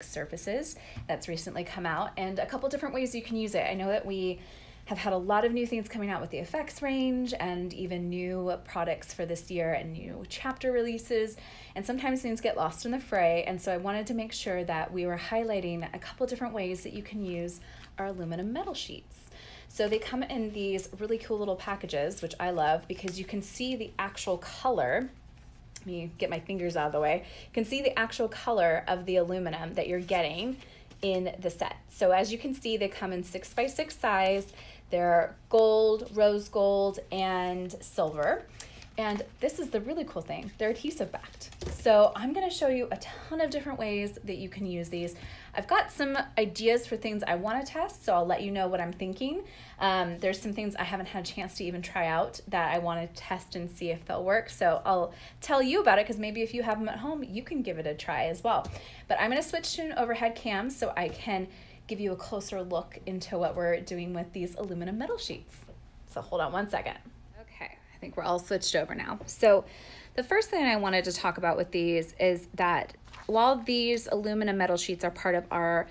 Surfaces that's recently come out, and a couple different ways you can use it. I know that we have had a lot of new things coming out with the effects range and even new products for this year and new chapter releases, and sometimes things get lost in the fray, and so I wanted to make sure that we were highlighting a couple different ways that you can use our aluminum metal sheets. So they come in these really cool little packages, which I love because you can see the actual color. Let me get my fingers out of the way. You can see the actual color of the aluminum that you're getting in the set. So as you can see, they come in 6x6 size. They're gold, rose gold, and silver. And this is the really cool thing. They're adhesive backed. So I'm gonna show you a ton of different ways that you can use these. I've got some ideas for things I wanna test, so I'll let you know what I'm thinking. There's some things I haven't had a chance to even try out that I wanna test and see if they'll work. So I'll tell you about it, because maybe if you have them at home, you can give it a try as well. But I'm gonna switch to an overhead cam so I can give you a closer look into what we're doing with these aluminum metal sheets. So hold on one second. Okay, I think we're all switched over now. So the first thing I wanted to talk about with these is that while these aluminum metal sheets are part of our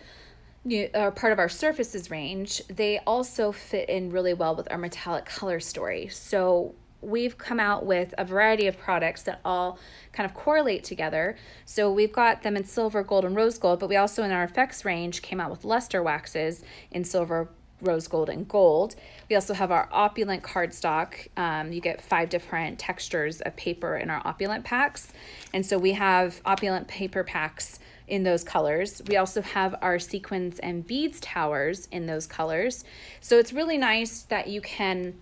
Surfaces range, they also fit in really well with our metallic color story. So we've come out with a variety of products that all kind of correlate together. So we've got them in silver, gold, and rose gold, but we also in our effects range came out with luster waxes in silver, rose gold, and gold. We also have our opulent cardstock. You get 5 different textures of paper in our opulent packs. And so we have opulent paper packs in those colors. We also have our sequins and beads towers in those colors. So it's really nice that you can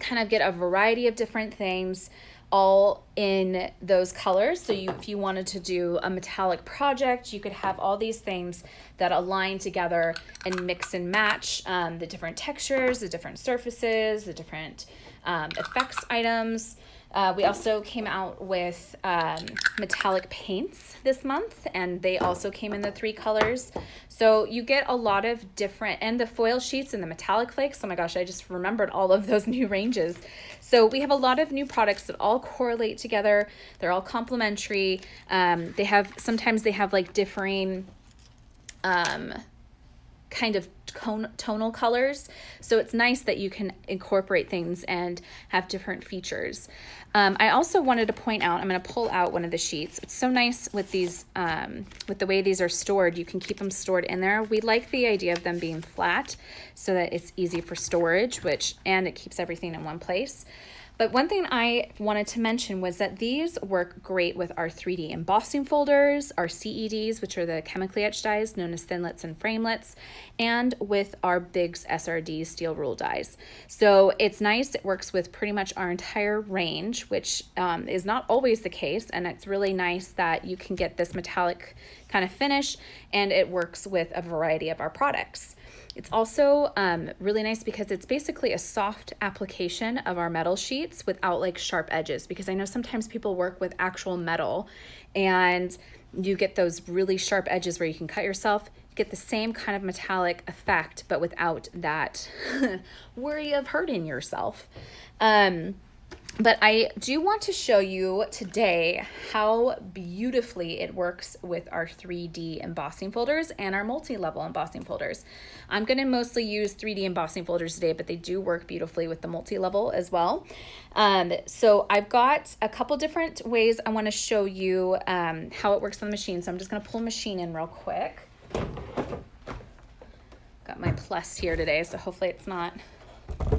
kind of get a variety of different things all in those colors. So if you wanted to do a metallic project, you could have all these things that align together and mix and match the different textures, the different surfaces, the different effects items. We also came out with metallic paints this month, and they also came in the 3 colors. So you get a lot of different, and the foil sheets and the metallic flakes. Oh my gosh, I just remembered all of those new ranges. So we have a lot of new products that all correlate together. They're all complementary. Sometimes they have like differing kind of tonal colors. So it's nice that you can incorporate things and have different features. I also wanted to point out, I'm going to pull out one of the sheets. It's so nice with these, with the way these are stored. You can keep them stored in there. We like the idea of them being flat so that it's easy for storage, and it keeps everything in one place. But one thing I wanted to mention was that these work great with our 3D embossing folders, our CEDs, which are the chemically etched dies known as thinlits and framelits, and with our Biggs SRD steel rule dies. So it's nice. It works with pretty much our entire range, which is not always the case. And it's really nice that you can get this metallic kind of finish, and it works with a variety of our products. It's also really nice because it's basically a soft application of our metal sheets without like sharp edges, because I know sometimes people work with actual metal and you get those really sharp edges where you can cut yourself. You get the same kind of metallic effect, but without that worry of hurting yourself. But I do want to show you today how beautifully it works with our 3D embossing folders and our multi-level embossing folders. I'm going to mostly use 3D embossing folders today, but they do work beautifully with the multi-level as well. So I've got a couple different ways I want to show you how it works on the machine. So I'm just going to pull the machine in real quick. Got my plus here today, so hopefully it's not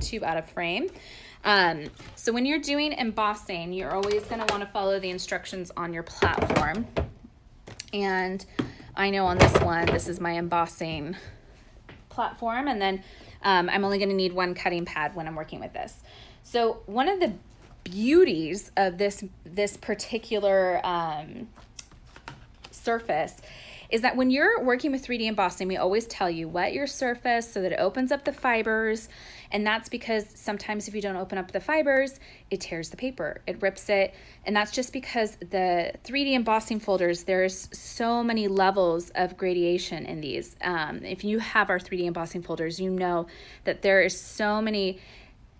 too out of frame. So when you're doing embossing, you're always going to want to follow the instructions on your platform. And I know on this one, this is my embossing platform. And then I'm only going to need 1 cutting pad when I'm working with this. So one of the beauties of this particular surface is that when you're working with 3D embossing, we always tell you wet your surface so that it opens up the fibers. And that's because sometimes if you don't open up the fibers, it tears the paper, it rips it. And that's just because the 3D embossing folders, there's so many levels of gradation in these. If you have our 3D embossing folders, you know that there is so many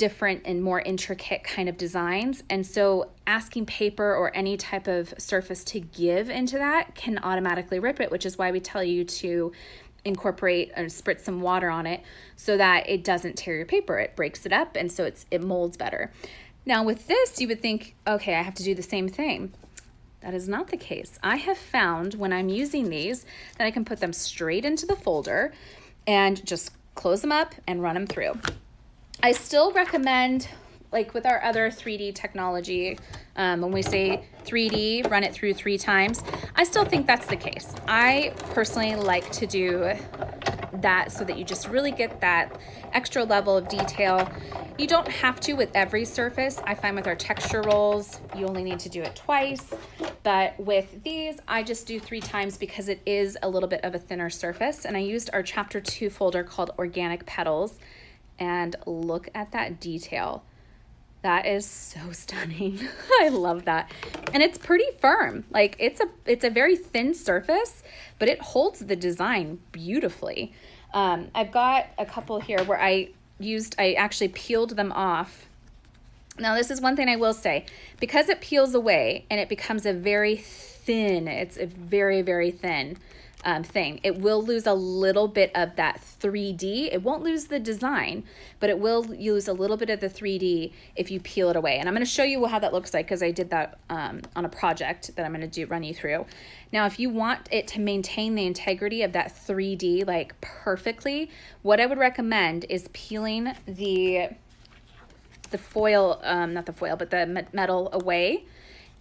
different and more intricate kind of designs. And so asking paper or any type of surface to give into that can automatically rip it, which is why we tell you to incorporate or spritz some water on it so that it doesn't tear your paper. It breaks it up, and so it molds better. Now with this, you would think, okay, I have to do the same thing. That is not the case. I have found when I'm using these that I can put them straight into the folder and just close them up and run them through. I still recommend, like with our other 3D technology, when we say 3D, run it through 3 times, I still think that's the case. I personally like to do that so that you just really get that extra level of detail. You don't have to with every surface. I find with our texture rolls, you only need to do it twice. But with these, I just do 3 times because it is a little bit of a thinner surface. And I used our chapter 2 folder called Organic Petals. And look at that detail. That is so stunning. I love that. And it's pretty firm. Like it's a very thin surface, but it holds the design beautifully. I've got a couple here where I actually peeled them off. Now this is one thing I will say, because it peels away and it becomes a very thin, it's a very, very thin thing. It will lose a little bit of that 3D. It won't lose the design, but it will lose a little bit of the 3D if you peel it away. And I'm going to show you how that looks like because I did that on a project that I'm going to run you through. Now, if you want it to maintain the integrity of that 3D like perfectly, what I would recommend is peeling the foil, not the foil, but the metal away,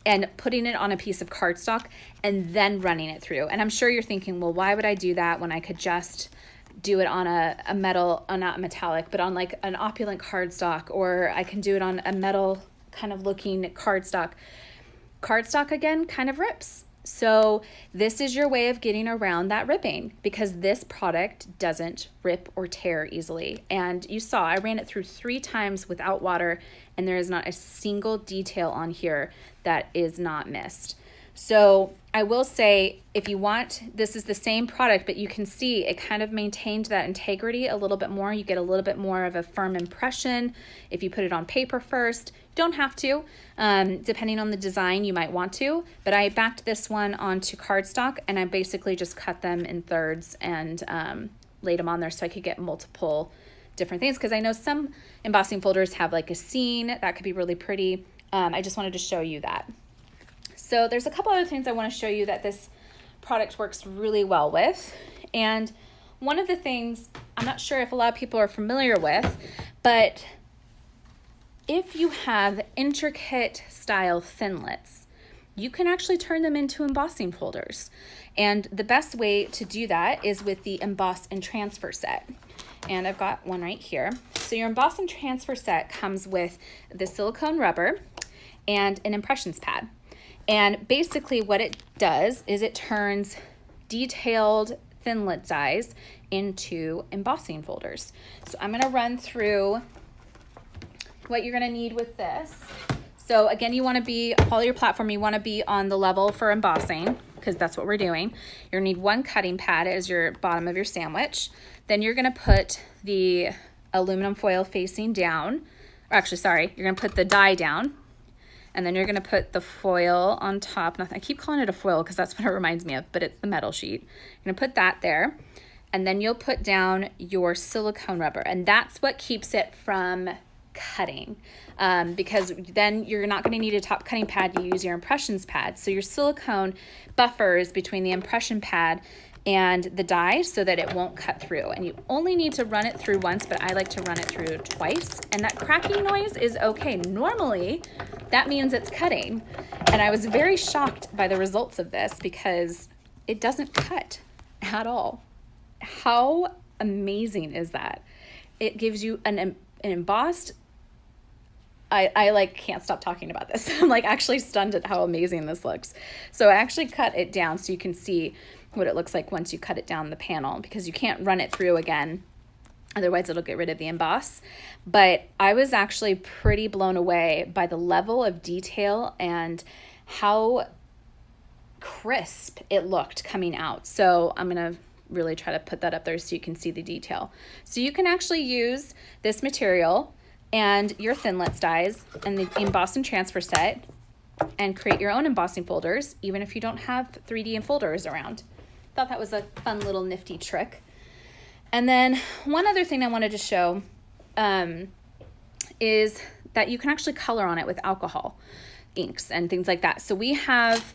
and putting it on a piece of cardstock and then running it through. And I'm sure you're thinking, well, why would I do that when I could just do it on a metal, not metallic, but on like an opulent cardstock, or I can do it on a metal kind of looking cardstock. Cardstock again kind of rips. So this is your way of getting around that ripping, because this product doesn't rip or tear easily. And you saw I ran it through 3 times without water, and there is not a single detail on here that is not missed. So I will say, if you want, this is the same product, but you can see it kind of maintained that integrity a little bit more. You get a little bit more of a firm impression if you put it on paper first. You don't have to, depending on the design, you might want to, but I backed this one onto cardstock and I basically just cut them in thirds and laid them on there so I could get multiple different things, because I know some embossing folders have like a scene that could be really pretty. I just wanted to show you that. So there's a couple other things I want to show you that this product works really well with. And one of the things, I'm not sure if a lot of people are familiar with, but if you have intricate style thinlits, you can actually turn them into embossing folders. And the best way to do that is with the Emboss and Transfer set. And I've got one right here. So your Emboss and Transfer set comes with the silicone rubber and an impressions pad. And basically what it does is it turns detailed thinlit dies into embossing folders. So I'm going to run through what you're going to need with this. So again, you want to be, follow your platform, you want to be on the level for embossing, because that's what we're doing. You're going to need 1 cutting pad as your bottom of your sandwich. Then you're going to put the aluminum foil facing down, or actually, sorry, you're going to put the die down. And then you're going to put the foil on top. I keep calling it a foil because that's what it reminds me of, but it's the metal sheet. You're going to put that there. And then you'll put down your silicone rubber. And that's what keeps it from cutting. Because then you're not going to need a top cutting pad. You use your impressions pad. So your silicone buffers between the impression pad and the die so that it won't cut through. And you only need to run it through once, but I like to run it through twice. And that cracking noise is okay. Normally, that means it's cutting. And I was very shocked by the results of this because it doesn't cut at all. How amazing is that? It gives you an embossed, I like can't stop talking about this. I'm like actually stunned at how amazing this looks. So I actually cut it down so you can see what it looks like once you cut it down the panel, because you can't run it through again. Otherwise it'll get rid of the emboss. But I was actually pretty blown away by the level of detail and how crisp it looked coming out. So I'm gonna really try to put that up there so you can see the detail. So you can actually use this material and your Thinlits dies and the emboss and transfer set, and create your own embossing folders, even if you don't have 3D and folders around. Thought that was a fun little nifty trick. And then one other thing I wanted to show is that you can actually color on it with alcohol inks and things like that. So we have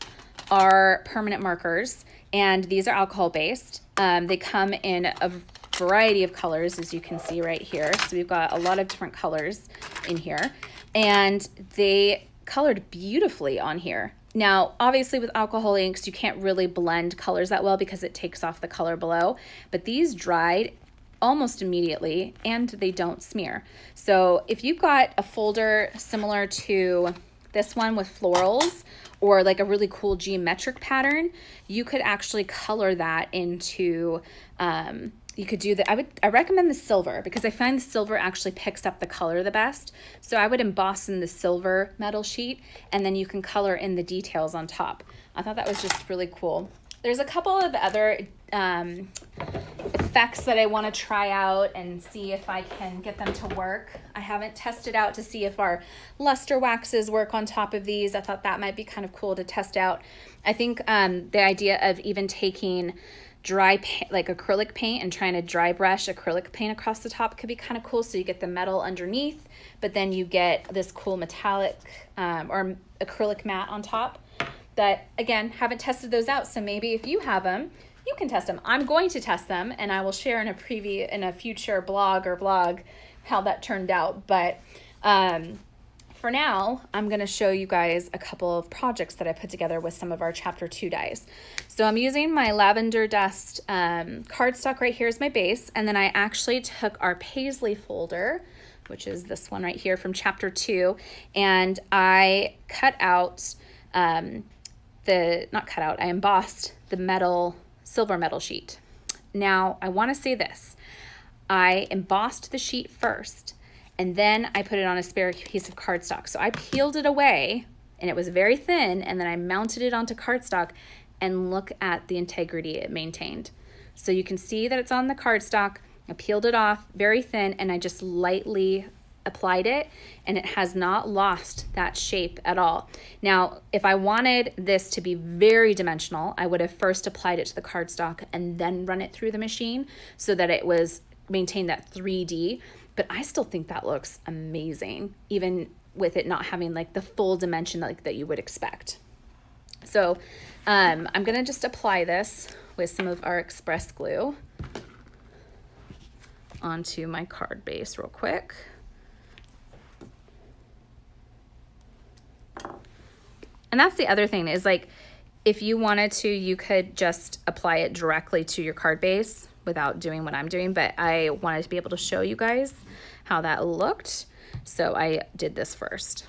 our permanent markers, and these are alcohol based. They come in a variety of colors, as you can see right here. So we've got a lot of different colors in here, and they colored beautifully on here. Now, obviously with alcohol inks, you can't really blend colors that well because it takes off the color below, but these dried almost immediately and they don't smear. So if you've got a folder similar to this one with florals or like a really cool geometric pattern, you could actually color that into, you could do the, I recommend the silver because I find the silver actually picks up the color the best. So I would emboss in the silver metal sheet, and then you can color in the details on top. I thought that was just really cool. There's a couple of other effects that I want to try out and see if I can get them to work. I haven't tested out to see if our luster waxes work on top of these. I thought that might be kind of cool to test out. I think the idea of even taking dry paint, like acrylic paint, and trying to dry brush acrylic paint across the top could be kind of cool. So you get the metal underneath, but then you get this cool metallic or acrylic matte on top. That, again, haven't tested those out. So maybe if you have them, you can test them. I'm going to test them, and I will share in a future blog or vlog how that turned out. But for now, I'm going to show you guys a couple of projects that I put together with some of our chapter 2 dies. So I'm using my lavender dust cardstock right here as my base, and then I actually took our paisley folder, which is this one right here from chapter 2, and I cut out I embossed the silver metal sheet. Now I want to say this, I embossed the sheet first, and then I put it on a spare piece of cardstock. So I peeled it away, and it was very thin, and then I mounted it onto cardstock, and look at the integrity it maintained. So you can see that it's on the cardstock. I peeled it off very thin, and I just lightly applied it, and it has not lost that shape at all. Now, if I wanted this to be very dimensional, I would have first applied it to the cardstock and then run it through the machine so that it was maintained that 3D. But I still think that looks amazing, even with it not having like the full dimension that you would expect. So I'm gonna just apply this with some of our express glue onto my card base real quick. And that's the other thing is, like, if you wanted to, you could just apply it directly to your card base without doing what I'm doing, but I wanted to be able to show you guys how that looked. So I did this first.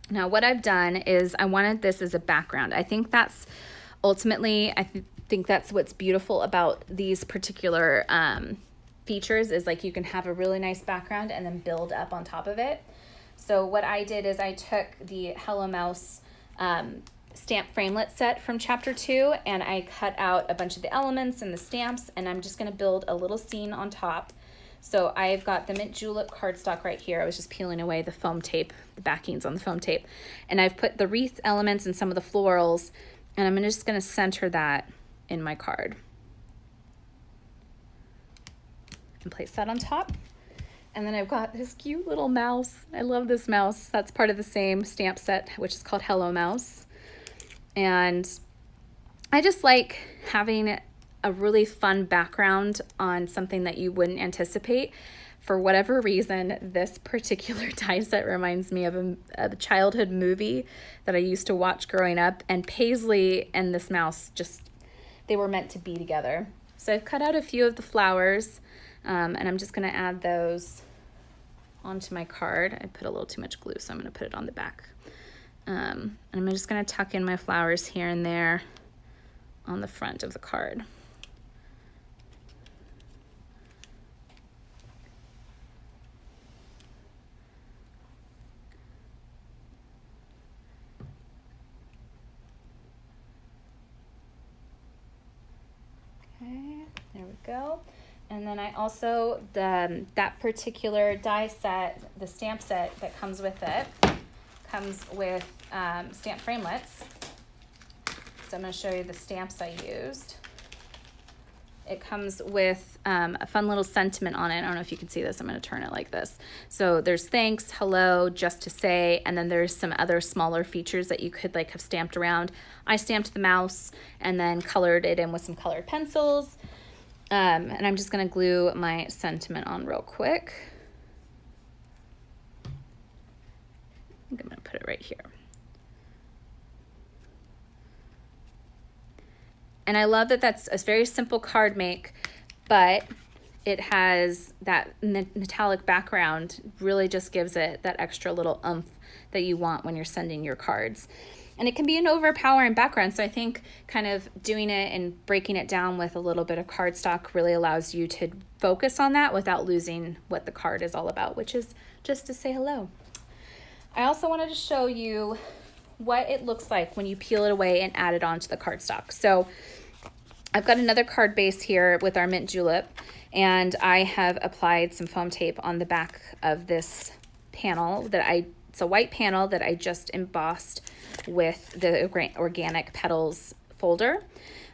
Now what I've done is I wanted this as a background. I think that's ultimately, I think that's what's beautiful about these particular features is like you can have a really nice background and then build up on top of it. So what I did is I took the Hello Mouse stamp framelit set from chapter 2, and I cut out a bunch of the elements and the stamps, and I'm just going to build a little scene on top. So I've got the mint julep cardstock right here. I was just peeling away the foam tape, the backings on the foam tape, and I've put the wreath elements and some of the florals, and I'm just going to center that in my card and place that on top. And then I've got this cute little mouse. I love this mouse. That's part of the same stamp set, which is called Hello Mouse. And I just like having a really fun background on something that you wouldn't anticipate. For whatever reason, this particular die set reminds me of a childhood movie that I used to watch growing up, and Paisley and this mouse they were meant to be together. So I've cut out a few of the flowers, and I'm just gonna add those onto my card. I put a little too much glue, so I'm gonna put it on the back. And I'm just gonna tuck in my flowers here and there on the front of the card. go. And then I also, that particular die set, the stamp set that comes with it, comes with stamp framelits. So I'm going to show you the stamps I used. It comes with a fun little sentiment on it. I don't know if you can see this. I'm going to turn it like this. So there's thanks, hello, just to say, and then there's some other smaller features that you could like have stamped around. I stamped the mouse and then colored it in with some colored pencils. And I'm just going to glue my sentiment on real quick. I think I'm going to put it right here. And I love that that's a very simple card make, but it has that metallic background, really just gives it that extra little oomph that you want when you're sending your cards. And it can be an overpowering background, so I think kind of doing it and breaking it down with a little bit of cardstock really allows you to focus on that without losing what the card is all about, which is just to say hello. I also wanted to show you what it looks like when you peel it away and add it onto the cardstock. So I've got another card base here with our mint julep, and I have applied some foam tape on the back of this panel it's a white panel that I just embossed with the organic petals folder.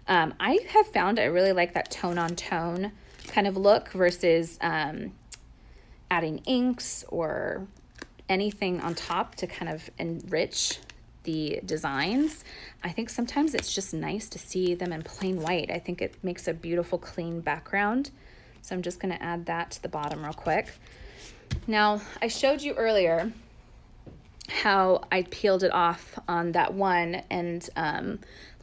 I have found I really like that tone on tone kind of look versus adding inks or anything on top to kind of enrich the designs. I think sometimes it's just nice to see them in plain white. I think it makes a beautiful clean background. So I'm just going to add that to the bottom real quick. Now, I showed you earlier how I peeled it off on that one and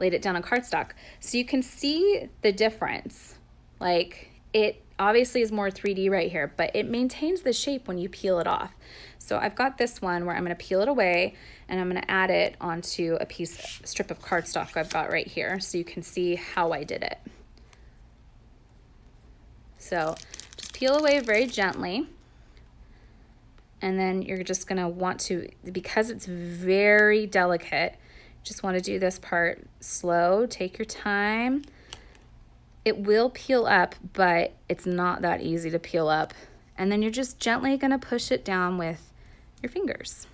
laid it down on cardstock. So you can see the difference. Like, it obviously is more 3D right here, but it maintains the shape when you peel it off. So I've got this one where I'm going to peel it away and I'm going to add it onto a strip of cardstock I've got right here so you can see how I did it. So just peel away very gently. And then you're just going to want to, because it's very delicate, just want to do this part slow. Take your time. It will peel up, but it's not that easy to peel up. And then you're just gently going to push it down with your fingers.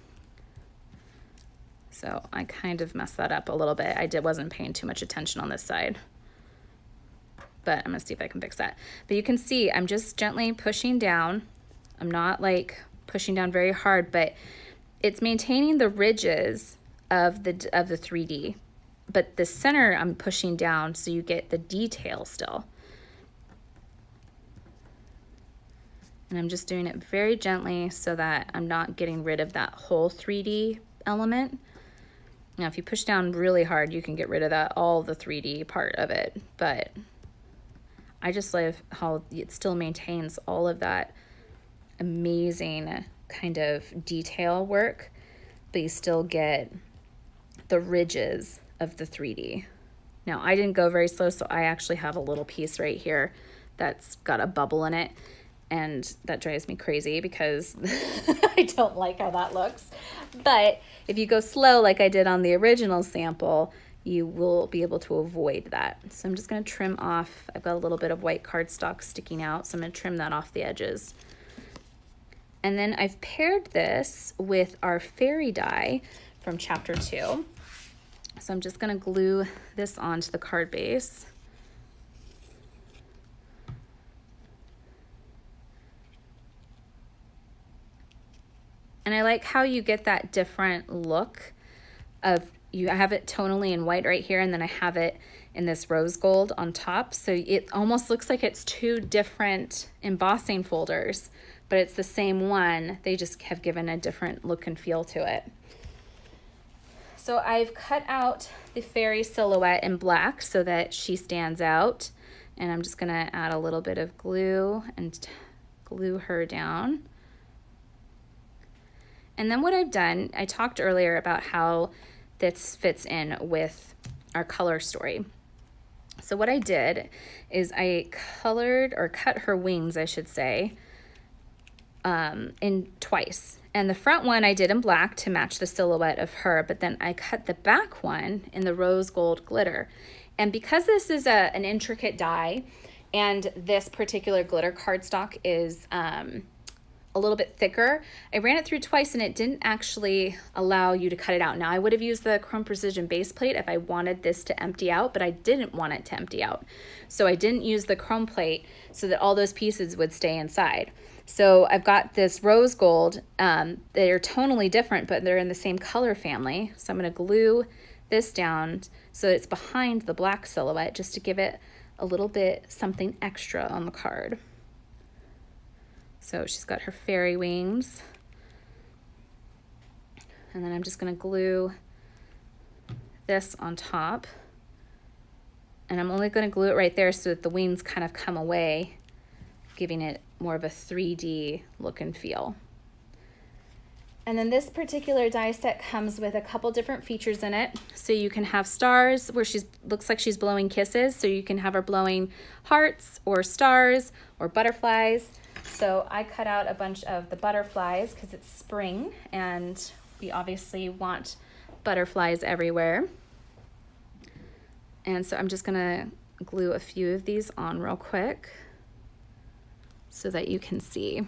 So I kind of messed that up a little bit. Wasn't paying too much attention on this side. But I'm going to see if I can fix that. But you can see I'm just gently pushing down. I'm not like pushing down very hard, but it's maintaining the ridges of the 3D. But the center I'm pushing down so you get the detail still. And I'm just doing it very gently so that I'm not getting rid of that whole 3D element. Now, if you push down really hard, you can get rid of all the 3D part of it. But I just love how it still maintains all of that amazing kind of detail work, but you still get the ridges of the 3D. Now, I didn't go very slow, so I actually have a little piece right here that's got a bubble in it, and that drives me crazy because I don't like how that looks. But if you go slow like I did on the original sample, you will be able to avoid that. So I'm just going to trim off. I've got a little bit of white cardstock sticking out, so I'm going to trim that off the edges. And then I've paired this with our fairy die from chapter 2. So I'm just going to glue this onto the card base. And I like how you get that different look of, I have it tonally in white right here, and then I have it in this rose gold on top. So it almost looks like it's two different embossing folders, but it's the same one. They just have given a different look and feel to it. So I've cut out the fairy silhouette in black so that she stands out. And I'm just gonna add a little bit of glue and glue her down. And then what I've done, I talked earlier about how this fits in with our color story. So what I did is I colored, or cut her wings, I should say, in twice. And the front one I did in black to match the silhouette of her, but then I cut the back one in the rose gold glitter. And because this is an intricate die, And this particular glitter cardstock is a little bit thicker. I ran it through twice and it didn't actually allow you to cut it out. Now I would have used the Chrome Precision base plate if I wanted this to empty out, but I didn't want it to empty out. So I didn't use the chrome plate so that all those pieces would stay inside. So I've got this rose gold. They're tonally different, but they're in the same color family. So I'm gonna glue this down so it's behind the black silhouette just to give it a little bit something extra on the card. So she's got her fairy wings. And then I'm just gonna glue this on top. And I'm only gonna glue it right there so that the wings kind of come away, giving it more of a 3D look and feel. And then this particular die set comes with a couple different features in it. So you can have stars where looks like she's blowing kisses. So you can have her blowing hearts or stars or butterflies. So I cut out a bunch of the butterflies because it's spring and we obviously want butterflies everywhere. And so I'm just gonna glue a few of these on real quick so that you can see.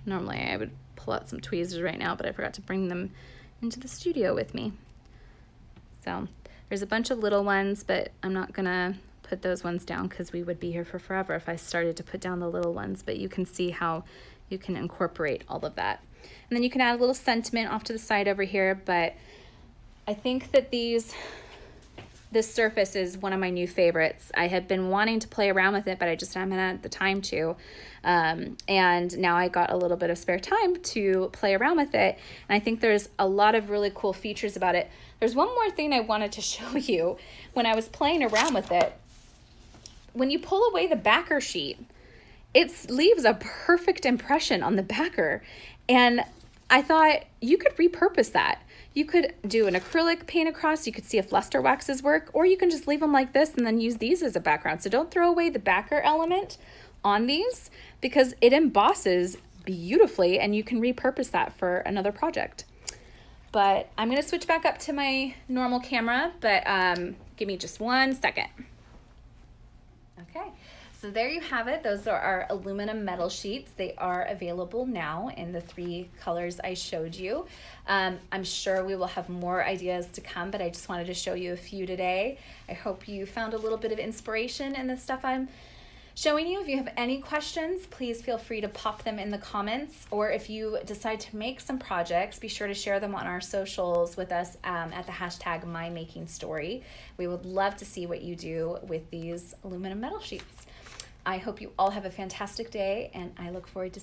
Normally I would pull out some tweezers right now, but I forgot to bring them into the studio with me. So there's a bunch of little ones, but I'm not gonna put those ones down because we would be here for forever if I started to put down the little ones, but you can see how you can incorporate all of that. And then you can add a little sentiment off to the side over here, but I think that this surface is one of my new favorites. I had been wanting to play around with it, but I just haven't had the time to. And now I got a little bit of spare time to play around with it. And I think there's a lot of really cool features about it. There's one more thing I wanted to show you when I was playing around with it. When you pull away the backer sheet, it leaves a perfect impression on the backer. And I thought you could repurpose that. You could do an acrylic paint across, you could see if luster waxes work, or you can just leave them like this and then use these as a background. So don't throw away the backer element on these because it embosses beautifully and you can repurpose that for another project. But I'm gonna switch back up to my normal camera, but give me just 1 second. Okay. So there you have it. Those are our aluminum metal sheets. They are available now in the 3 colors I showed you. I'm sure we will have more ideas to come, but I just wanted to show you a few today. I hope you found a little bit of inspiration in the stuff I'm showing you. If you have any questions, please feel free to pop them in the comments, or if you decide to make some projects, be sure to share them on our socials with us at the hashtag #MyMakingStory. We would love to see what you do with these aluminum metal sheets. I hope you all have a fantastic day, and I look forward to seeing you.